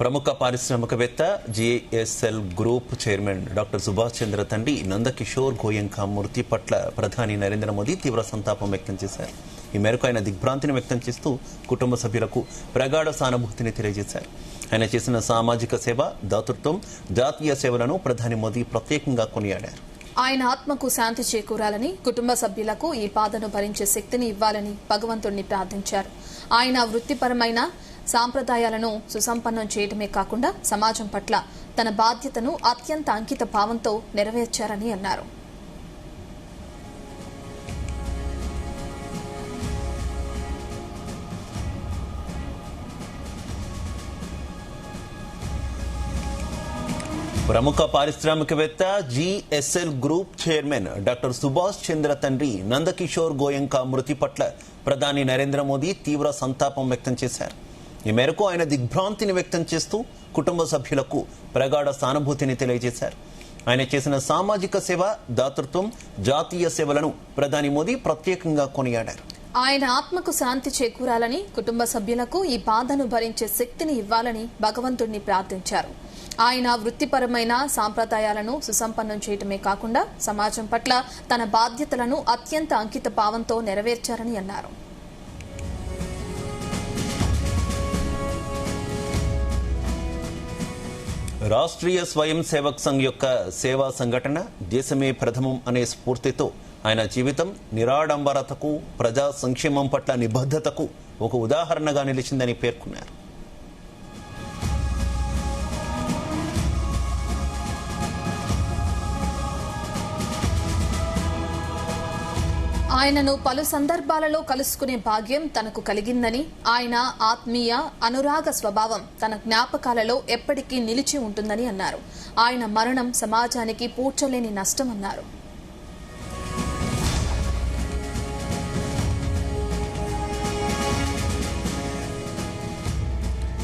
ప్రముఖ పారిశ్రామికవేత్త GSL group chairman doctor Subhash Chandra తండ్రి నందకిషోర్ గోయంకా మృతి పట్ల ప్రధాని నరేంద్ర మోదీ తీవ్ర సంతాపం వ్యక్తం చేశారు. ఈ మేరకు ఆయన దిగ్భ్రాంతిని వ్యక్తం చేస్తూ కుటుంబ సభ్యులకు ప్రగాఢ సానుభూతిని తెలియజేశారు. ఆయన చేసిన సామాజిక సేవ, దాతృత్వం, జాతీయ సేవలను ప్రధాని మోదీ ప్రత్యేకంగా కొనియాడారు. ఆయన ఆత్మకు శాంతి చేకూరాలని, కుటుంబ సభ్యులకు ఈ బాధను భరించే శక్తిని ఇవ్వాలని భగవంతుణ్ణి ప్రార్థించారు. ఆయన వృత్తిపరమైన సాంప్రదాయాలను సుసంపన్నం చేయడమే కాకుండా సమాజం పట్ల తన బాధ్యతను అత్యంత అంకిత భావంతో నెరవేర్చారని అన్నారు. ప్రముఖ పారిశ్రామికవేత్త GSL group chairman doctor Subhash Chandra తండ్రి నందకిషోర్ గోయంకా మృతి పట్ల ప్రధాని నరేంద్ర మోదీ తీవ్ర సంతాపం వ్యక్తం చేశారు. ఈ మేరకు ఆయన దిగ్భ్రాంతిని వ్యక్తం చేస్తూ కుటుంబ సభ్యులకు ప్రగాఢ సానుభూతిని తెలియజేశారు. ఆయన చేసిన సామాజిక సేవ, దాతృత్వం, జాతీయ సేవలను ప్రధాని మోదీ ప్రత్యేకంగా కొనియాడారు. ఆయన ఆత్మకు శాంతి చేకూరాలని, కుటుంబ సభ్యులకు ఈ బాధను భరించే శక్తిని ఇవ్వాలని భగవంతుణ్ణి ప్రార్థించారు. ఆయన వృత్తిపరమైన సాంప్రదాయాలను సుసంపన్నం చేయటమే కాకుండా సమాజం పట్ల తన బాధ్యతలను అత్యంత అంకిత భావంతో నెరవేర్చారని అన్నారు. రాష్ట్రీయ స్వయం సేవక్ సంఘ్ యొక్క సేవా సంఘటన దేశమే ప్రథమం అనే స్ఫూర్తితో ఆయన జీవితం నిరాడంబరతకు, ప్రజా సంక్షేమం పట్ల నిబద్ధతకు ఒక ఉదాహరణగా నిలిచిందని పేర్కొన్నారు. ఆయనను పలు సందర్భాలలో కలుసుకునే భాగ్యం తనకు కలిగిందని, ఆయన ఆత్మీయ అనురాగ స్వభావం తన జ్ఞాపకాలలో ఎప్పటికీ నిలిచి ఉంటుందని అన్నారు. ఆయన మరణం సమాజానికి పూడ్చలేని నష్టమన్నారు.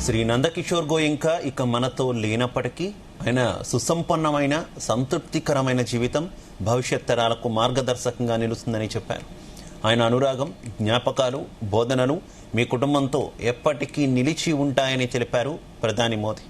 శ్రీ నందకిషోర్ గోయంకా ఇక మనతో లేనప్పటికీ ఆయన సుసంపన్నమైన, సంతృప్తికరమైన జీవితం భవిష్యత్ తరాలకు మార్గదర్శకంగా నిలుస్తుందని చెప్పారు. ఆయన అనురాగం, జ్ఞాపకాలు, బోధనలు మీ కుటుంబంతో ఎప్పటికీ నిలిచి ఉంటాయని తెలిపారు ప్రధాని మోదీ.